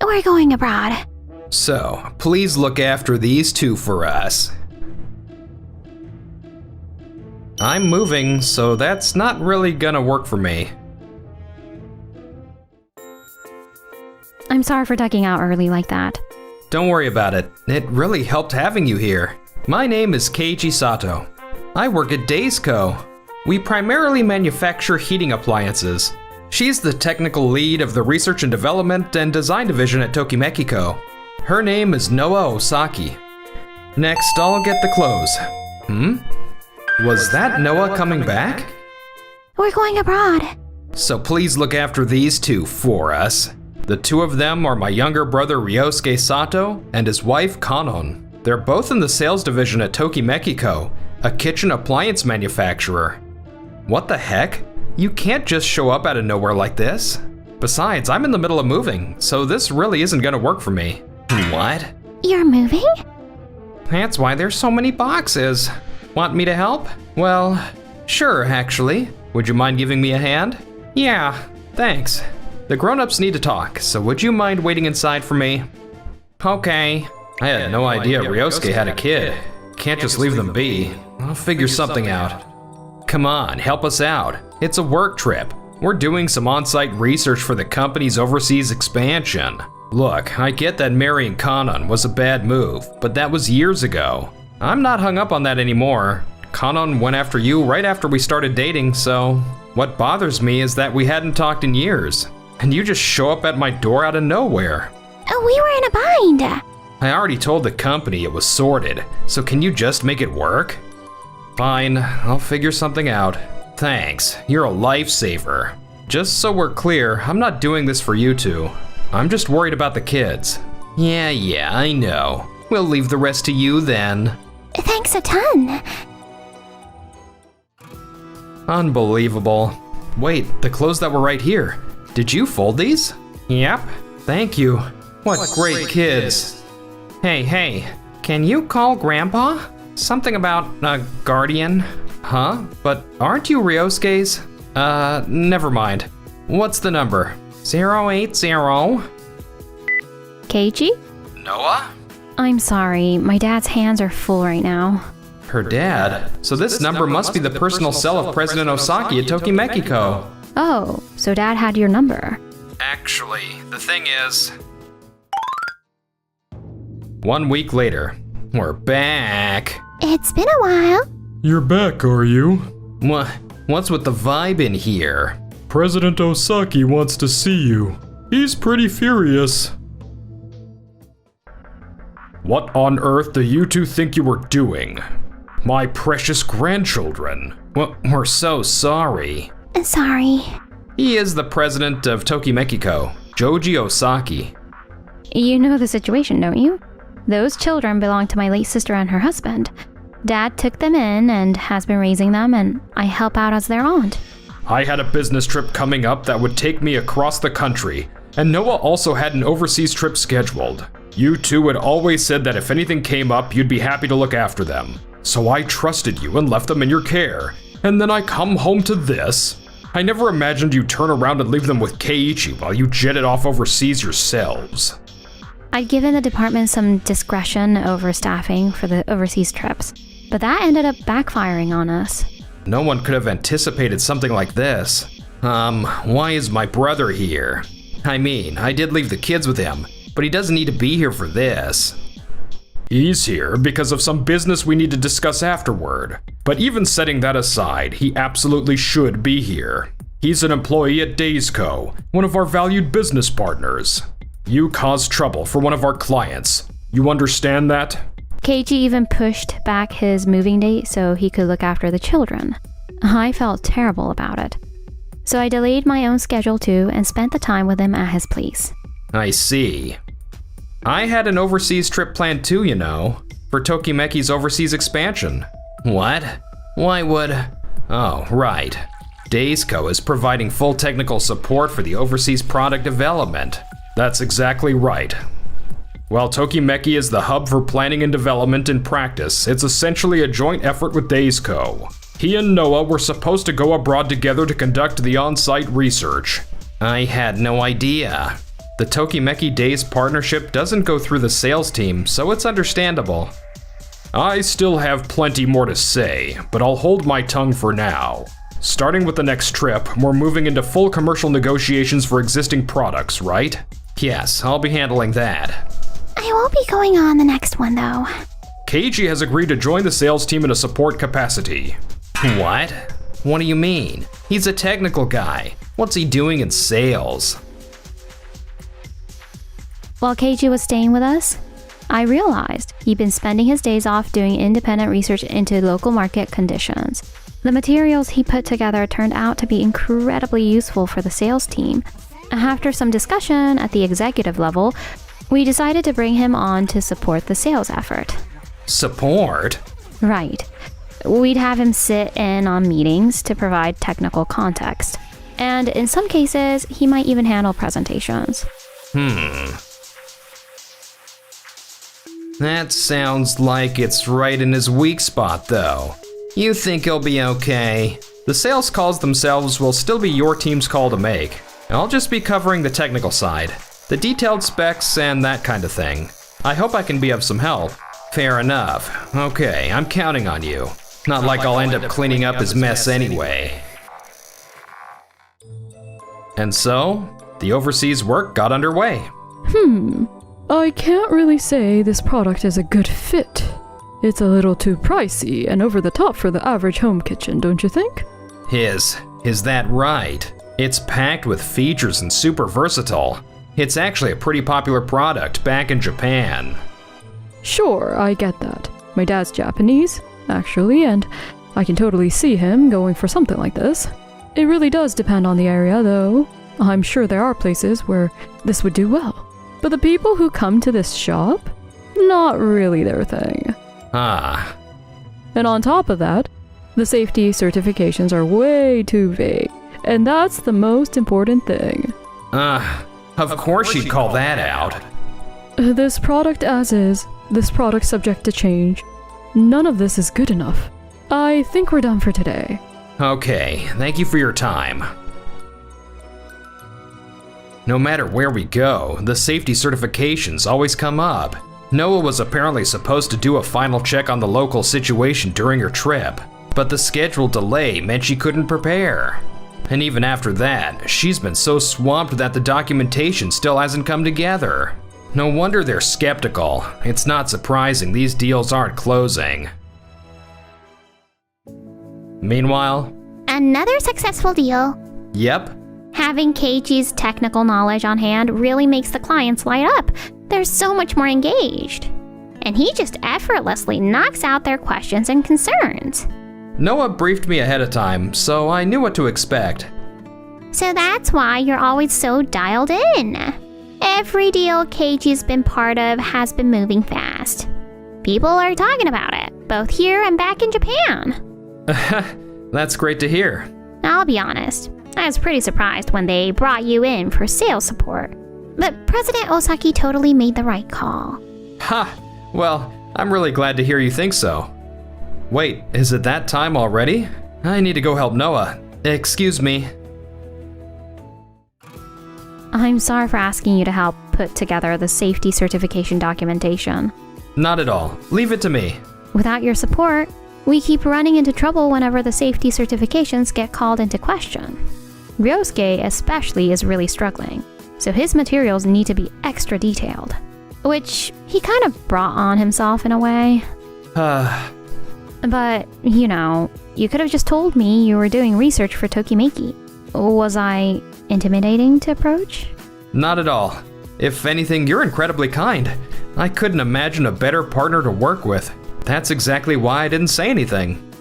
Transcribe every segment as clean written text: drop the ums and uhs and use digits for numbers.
We're going abroad. So, please look after these two for us. I'm moving, so that's not really gonna work for me. I'm sorry for ducking out early like that. Don't worry about it. It really helped having you here. My name is Keiichi Sato. I work at Days Co. We primarily manufacture heating appliances. She's the technical lead of the Research and Development and Design Division at Tokimeki Co. Her name is Noa Osaki. Next, I'll get the clothes. Was that Noa coming back? We're going abroad. So please look after these two for us. The two of them are my younger brother Ryosuke Sato and his wife Kanon. They're both in the sales division at Tokimeki Co., a kitchen appliance manufacturer. What the heck? You can't just show up out of nowhere like this. Besides, I'm in the middle of moving, so this really isn't gonna work for me. What? You're moving? That's why there's so many boxes. Want me to help? Well, sure, actually. Would you mind giving me a hand? Yeah, thanks. The grown-ups need to talk, so would you mind waiting inside for me? Okay. I had no idea Ryosuke had a kid. Can't just leave them be. I'll figure something out. Come on, help us out. It's a work trip. We're doing some on-site research for the company's overseas expansion. Look, I get that marrying Kanon was a bad move, but that was years ago. I'm not hung up on that anymore. Kanon went after you right after we started dating, so what bothers me is that we hadn't talked in years, and you just show up at my door out of nowhere. Oh, we were in a bind. I already told the company it was sorted, so can you just make it work? Fine, I'll figure something out. Thanks, you're a lifesaver. Just so we're clear, I'm not doing this for you two. I'm just worried about the kids. Yeah, I know. We'll leave the rest to you then. Thanks a ton. Unbelievable. Wait, the clothes that were right here. Did you fold these? Yep, thank you. What great kids. Hey, can you call Grandpa? Something about a guardian? Huh? But aren't you Ryosuke's? Never mind. What's the number? 080? Keiichi? Noa? I'm sorry, my dad's hands are full right now. Her dad? So this number must be the personal cell of President Osaki at Tokimeki Co. Oh, so dad had your number. Actually, the thing is... 1 week later, we're back. It's been a while. You're back, are you? What's with the vibe in here? President Osaki wants to see you. He's pretty furious. What on earth do you two think you were doing? My precious grandchildren. Well, we're so sorry. Sorry. He is the president of Tokimeki Co., Joji Osaki. You know the situation, don't you? Those children belong to my late sister and her husband. Dad took them in and has been raising them, and I help out as their aunt. I had a business trip coming up that would take me across the country, and Noa also had an overseas trip scheduled. You two had always said that if anything came up, you'd be happy to look after them. So I trusted you and left them in your care. And then I come home to this. I never imagined you'd turn around and leave them with Keiichi while you jetted off overseas yourselves. I'd given the department some discretion over staffing for the overseas trips, but that ended up backfiring on us. No one could have anticipated something like this. Why is my brother here? I mean, I did leave the kids with him, but he doesn't need to be here for this. He's here because of some business we need to discuss afterward. But even setting that aside, he absolutely should be here. He's an employee at Days Co., one of our valued business partners. You caused trouble for one of our clients. You understand that? Keiichi even pushed back his moving date so he could look after the children. I felt terrible about it. So I delayed my own schedule too and spent the time with him at his place. I see. I had an overseas trip planned too, you know, for Tokimeki's overseas expansion. What? Why would... Oh, right. Days Co. is providing full technical support for the overseas product development. That's exactly right. While Tokimeki is the hub for planning and development in practice, it's essentially a joint effort with Days Co. He and Noa were supposed to go abroad together to conduct the on-site research. I had no idea. The Tokimeki Days partnership doesn't go through the sales team, so it's understandable. I still have plenty more to say, but I'll hold my tongue for now. Starting with the next trip, we're moving into full commercial negotiations for existing products, right? Yes, I'll be handling that. I won't be going on the next one, though. Keiji has agreed to join the sales team in a support capacity. What? What do you mean? He's a technical guy. What's he doing in sales? While Keiji was staying with us, I realized he'd been spending his days off doing independent research into local market conditions. The materials he put together turned out to be incredibly useful for the sales team. After some discussion at the executive level, we decided to bring him on to support the sales effort. Support? Right. We'd have him sit in on meetings to provide technical context. And in some cases, he might even handle presentations. That sounds like it's right in his weak spot, though. You think he'll be okay? The sales calls themselves will still be your team's call to make. I'll just be covering the technical side, the detailed specs and that kind of thing. I hope I can be of some help. Fair enough. Okay, I'm counting on you. Not like I'll end up cleaning up his mess anyway. And so, the overseas work got underway. I can't really say this product is a good fit. It's a little too pricey and over the top for the average home kitchen, don't you think? Is that right? It's packed with features and super versatile. It's actually a pretty popular product back in Japan. Sure, I get that. My dad's Japanese, actually, and I can totally see him going for something like this. It really does depend on the area, though. I'm sure there are places where this would do well. But the people who come to this shop? Not really their thing. Ah. And on top of that, the safety certifications are way too vague. And that's the most important thing. Of course you'd call that out. This product as is, this product subject to change. None of this is good enough. I think we're done for today. Okay, thank you for your time. No matter where we go, the safety certifications always come up. Noah was apparently supposed to do a final check on the local situation during her trip, but the scheduled delay meant she couldn't prepare. And even after that, she's been so swamped that the documentation still hasn't come together. No wonder they're skeptical. It's not surprising these deals aren't closing. Meanwhile, Another successful deal. Yep. Having Keiichi's technical knowledge on hand really makes the clients light up. They're so much more engaged. And he just effortlessly knocks out their questions and concerns. Noah briefed me ahead of time, so I knew what to expect. So that's why you're always so dialed in. Every deal Keiichi's been part of has been moving fast. People are talking about it, both here and back in Japan. That's great to hear. I'll be honest, I was pretty surprised when they brought you in for sales support. But President Osaki totally made the right call. Ha! Well, I'm really glad to hear you think so. Wait, is it that time already? I need to go help Noah. Excuse me. I'm sorry for asking you to help put together the safety certification documentation. Not at all. Leave it to me. Without your support, we keep running into trouble whenever the safety certifications get called into question. Ryosuke especially is really struggling, so his materials need to be extra detailed. Which he kind of brought on himself in a way. But, you know, you could have just told me you were doing research for Tokimeki. Was I intimidating to approach? Not at all. If anything, you're incredibly kind. I couldn't imagine a better partner to work with. That's exactly why I didn't say anything.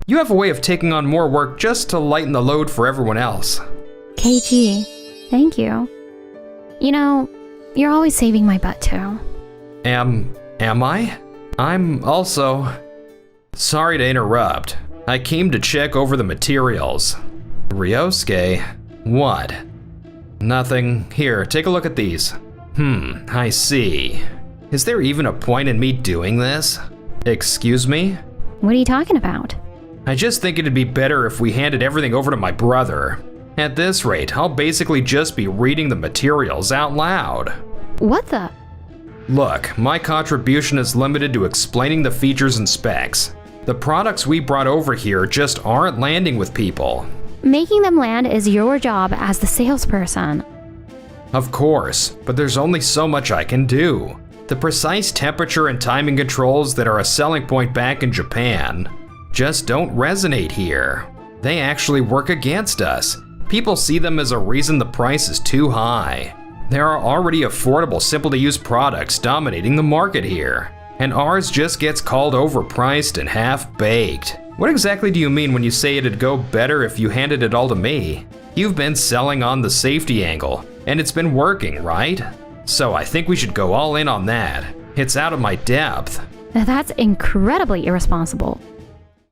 You have a way of taking on more work just to lighten the load for everyone else. KG, thank you. You know, you're always saving my butt too. Am I? I'm also... Sorry to interrupt. I came to check over the materials. Ryosuke? What? Nothing. Here, take a look at these. I see. Is there even a point in me doing this? Excuse me? What are you talking about? I just think it'd be better if we handed everything over to my brother. At this rate, I'll basically just be reading the materials out loud. What the? Look, my contribution is limited to explaining the features and specs. The products we brought over here just aren't landing with people. Making them land is your job as the salesperson. Of course, but there's only so much I can do. The precise temperature and timing controls that are a selling point back in Japan just don't resonate here. They actually work against us. People see them as a reason the price is too high. There are already affordable, simple-to-use products dominating the market here, and ours just gets called overpriced and half-baked. What exactly do you mean when you say it'd go better if you handed it all to me? You've been selling on the safety angle, and it's been working, right? So I think we should go all in on that. It's out of my depth. That's incredibly irresponsible.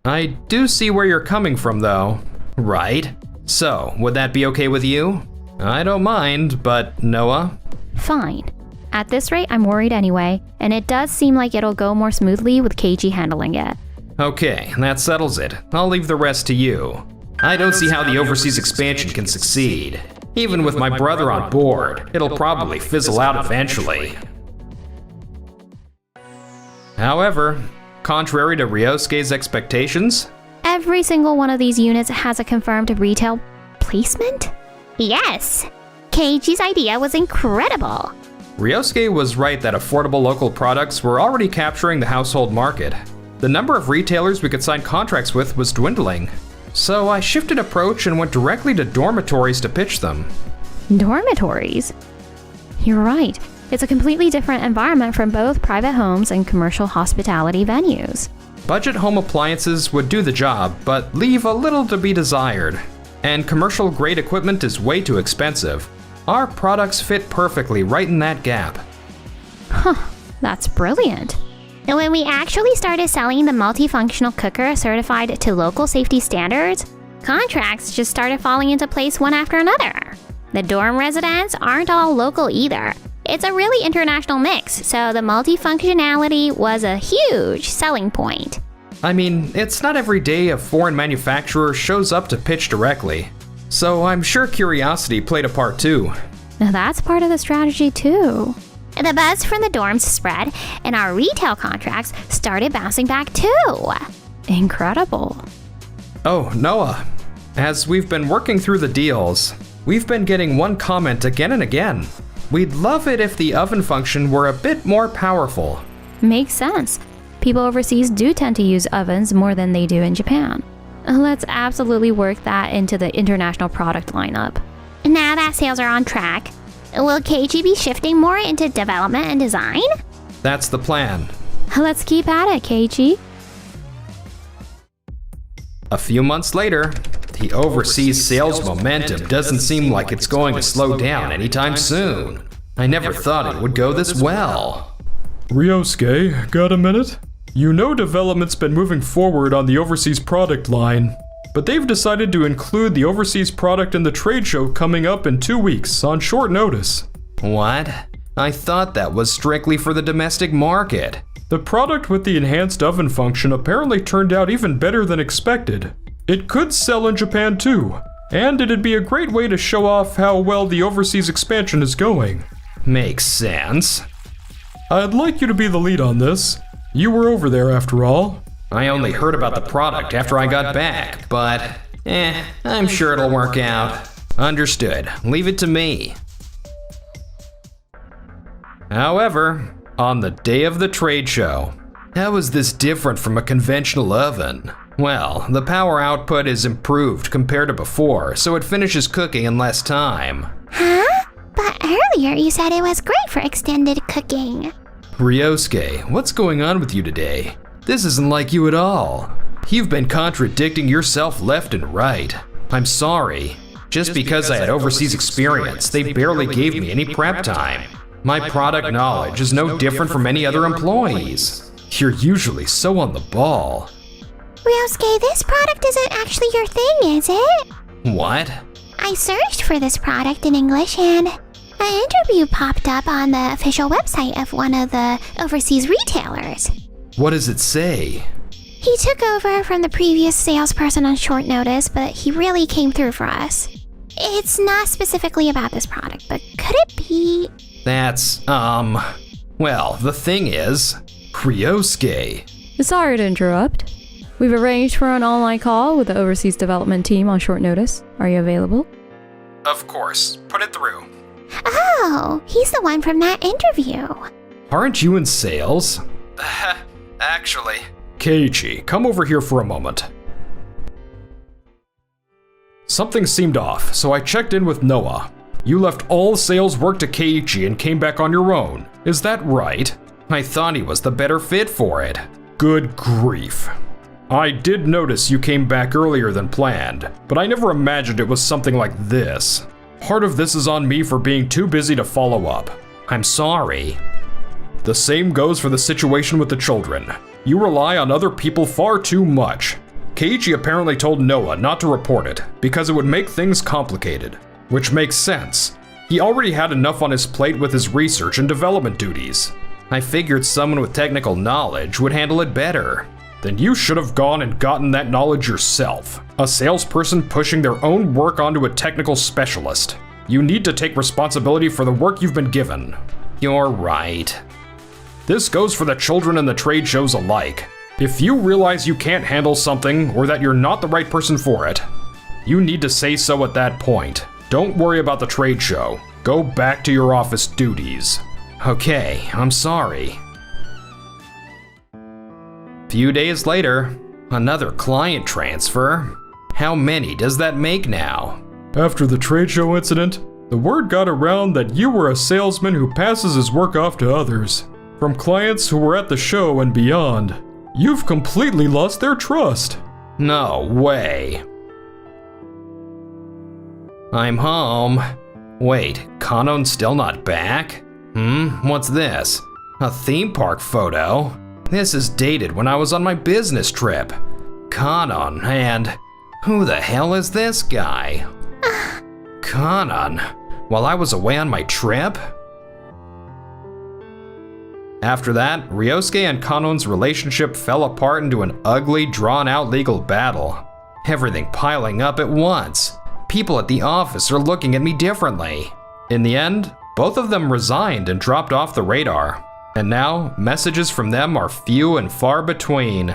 I do see where you're coming from, though. Right? So, would that be okay with you? I don't mind, but Noah? Fine. At this rate, I'm worried anyway, and it does seem like it'll go more smoothly with Keiji handling it. Okay, that settles it. I'll leave the rest to you. I don't see how the overseas expansion can succeed. Even with my brother on board, it'll probably fizzle out eventually. However, contrary to Ryosuke's expectations, Every single one of these units has a confirmed retail placement? Yes! Keiichi's idea was incredible. Ryosuke was right that affordable local products were already capturing the household market. The number of retailers we could sign contracts with was dwindling. So I shifted approach and went directly to dormitories to pitch them. Dormitories? You're right. It's a completely different environment from both private homes and commercial hospitality venues. Budget home appliances would do the job, but leave a little to be desired. And commercial grade equipment is way too expensive. Our products fit perfectly right in that gap. Huh, that's brilliant. And when we actually started selling the multifunctional cooker certified to local safety standards, contracts just started falling into place one after another. The dorm residents aren't all local either. It's a really international mix, so the multifunctionality was a huge selling point. I mean, it's not every day a foreign manufacturer shows up to pitch directly. So I'm sure curiosity played a part too. Now that's part of the strategy too. The buzz from the dorms spread, and our retail contracts started bouncing back too. Incredible. Oh, Noah. As we've been working through the deals, we've been getting one comment again and again. We'd love it if the oven function were a bit more powerful. Makes sense. People overseas do tend to use ovens more than they do in Japan. Let's absolutely work that into the international product lineup. Now that sales are on track, will Keiichi be shifting more into development and design? That's the plan. Let's keep at it, Keiichi. A few months later, the overseas sales momentum doesn't seem like it's going to slow down anytime soon. I never thought it would go this well. Ryosuke, got a minute? You know development's been moving forward on the overseas product line, but they've decided to include the overseas product in the trade show coming up in 2 weeks on short notice. What? I thought that was strictly for the domestic market. The product with the enhanced oven function apparently turned out even better than expected. It could sell in Japan too, and it'd be a great way to show off how well the overseas expansion is going. Makes sense. I'd like you to be the lead on this. You were over there after all. I only heard about the product after I got back, but I'm sure it'll work out. Understood. Leave it to me. However, on the day of the trade show, how is this different from a conventional oven? Well, the power output is improved compared to before, so it finishes cooking in less time. Huh? But earlier you said it was great for extended cooking. Ryosuke, what's going on with you today? This isn't like you at all. You've been contradicting yourself left and right. I'm sorry. Just because I had overseas experience, they barely gave me any prep time. My product knowledge is no different from any other employees. You're usually so on the ball. Ryosuke, this product isn't actually your thing, is it? What? I searched for this product in English and an interview popped up on the official website of one of the overseas retailers. What does it say? He took over from the previous salesperson on short notice, but he really came through for us. It's not specifically about this product, but could it be? That's, well, the thing is, Ryosuke. Sorry to interrupt. We've arranged for an online call with the overseas development team on short notice. Are you available? Of course, put it through. Oh, he's the one from that interview. Aren't you in sales? Actually. Keiichi, come over here for a moment. Something seemed off, so I checked in with Noah. You left all sales work to Keiichi and came back on your own. Is that right? I thought he was the better fit for it. Good grief. I did notice you came back earlier than planned, but I never imagined it was something like this. Part of this is on me for being too busy to follow up. I'm sorry. The same goes for the situation with the children. You rely on other people far too much. Keiichi apparently told Noah not to report it because it would make things complicated, which makes sense. He already had enough on his plate with his research and development duties. I figured someone with technical knowledge would handle it better. Then you should have gone and gotten that knowledge yourself. A salesperson pushing their own work onto a technical specialist. You need to take responsibility for the work you've been given. You're right. This goes for the children and the trade shows alike. If you realize you can't handle something or that you're not the right person for it, you need to say so at that point. Don't worry about the trade show. Go back to your office duties. Okay, I'm sorry. Few days later, another client transfer. How many does that make now? After the trade show incident, the word got around that you were a salesman who passes his work off to others. From clients who were at the show and beyond, you've completely lost their trust. No way. I'm home. Wait, Kanon's still not back? What's this? A theme park photo? This is dated when I was on my business trip. Kanon, and who the hell is this guy? Kanon, while I was away on my trip? After that, Ryosuke and Kanon's relationship fell apart into an ugly, drawn-out legal battle. Everything piling up at once. People at the office are looking at me differently. In the end, both of them resigned and dropped off the radar. And now, messages from them are few and far between.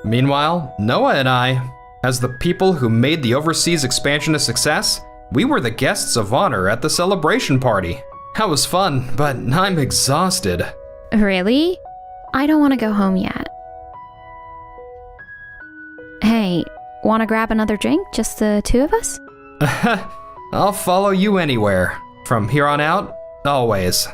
Meanwhile, Noah and I, as the people who made the overseas expansion a success, we were the guests of honor at the celebration party. That was fun, but I'm exhausted. Really? I don't want to go home yet. Hey, want to grab another drink? Just the two of us? I'll follow you anywhere. From here on out, always.